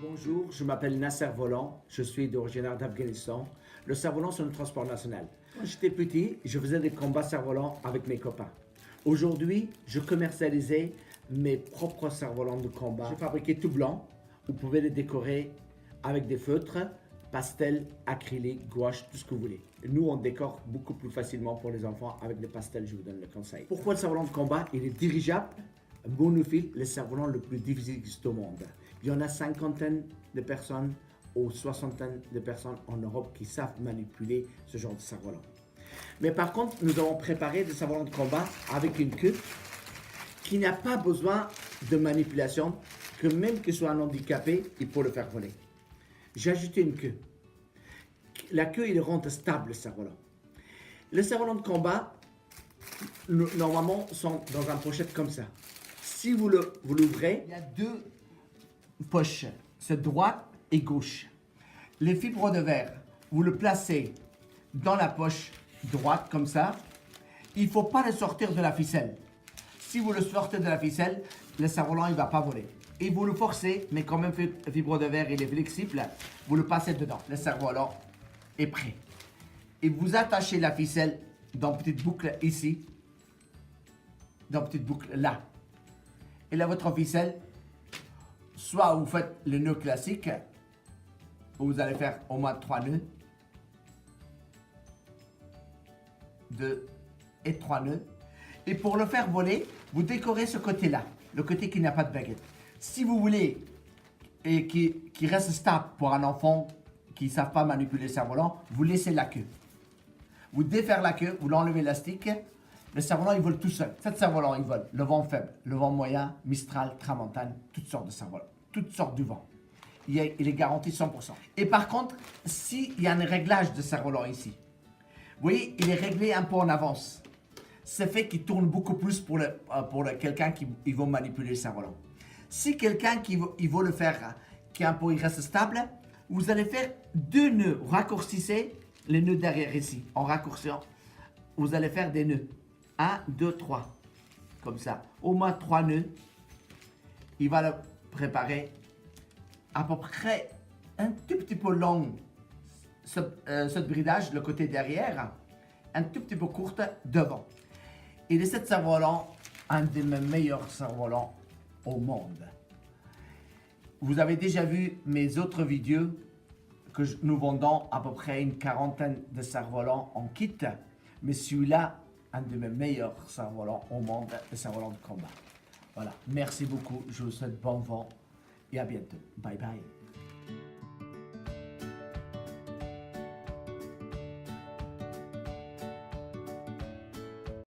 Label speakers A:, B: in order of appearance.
A: Bonjour, je m'appelle Nasser Volant, je suis d'origine d'Afghanistan. Le cerf-volant, c'est un transport national. Quand j'étais petit, je faisais des combats cerf-volants avec mes copains. Aujourd'hui, je commercialisais mes propres cerfs-volants de combat. J'ai fabriqué tout blanc. Vous pouvez les décorer avec des feutres, pastels, acryliques, gouache, tout ce que vous voulez. Nous, on décore beaucoup plus facilement pour les enfants avec des pastels, je vous donne le conseil. Pourquoi le cerf-volant de combat? Il est dirigeable, monophile, le cerf-volant le plus difficile qui existe au monde. Il y en a cinquantaine de personnes ou soixantaine de personnes en Europe qui savent manipuler ce genre de cerf-volant. Mais par contre, nous avons préparé des cerfs-volants de combat avec une queue qui n'a pas besoin de manipulation, que même qu'il soit un handicapé, il peut le faire voler. J'ai ajouté une queue. La queue, il rend stable le cerf-volant. Les cerfs-volants de combat, normalement, sont dans une pochette comme ça. Si vous l'ouvrez, il y a deux poches, c'est droite et gauche. Les fibres de verre, vous le placez dans la poche droite comme ça. Il ne faut pas le sortir de la ficelle. Si vous le sortez de la ficelle, le cerf-volant il ne va pas voler. Et vous le forcez, mais quand même fibre de verre il est flexible, vous le passez dedans. Le cerf-volant est prêt. Et vous attachez la ficelle dans une petite boucle ici, dans une petite boucle là. Et là votre ficelle, soit vous faites le nœud classique, où vous allez faire au moins 3 nœuds, 2 et 3 nœuds. Et pour le faire voler, vous décorez ce côté-là, le côté qui n'a pas de baguette. Si vous voulez et qui reste stable pour un enfant qui ne savent pas manipuler le cerf-volant, vous laissez la queue. Vous défaire la queue, vous l'enlevez l'élastique, le cerf-volant il vole tout seul. Cet cerf-volant il vole le vent faible, le vent moyen, Mistral, Tramontane, toutes sortes de cerfs-volants, toutes sortes de vent. Il est garanti 100%. Et par contre, s'il y a un réglage de cerf-volant ici, vous voyez, il est réglé un peu en avance. C'est fait qu'il tourne beaucoup plus pour quelqu'un qui veut manipuler le cerf-volant. Si quelqu'un qui veut le faire, qui un peu il reste stable, vous allez faire 2 nœuds. Raccourcissez les nœuds derrière ici. En raccourcissant, vous allez faire des nœuds. 1, 2, 3. Comme ça. Au moins 3 nœuds. Il va le préparer à peu près un tout petit peu long. Ce bridage, le côté derrière, un tout petit peu courte devant. Et les 7 cerfs-volants, un de mes meilleurs cerfs-volants au monde. Vous avez déjà vu mes autres vidéos que nous vendons à peu près une quarantaine de cerfs-volants en kit. Mais celui-là, un de mes meilleurs cerfs-volants au monde, le cerf-volant de combat. Voilà, merci beaucoup, je vous souhaite bon vent et à bientôt. Bye bye.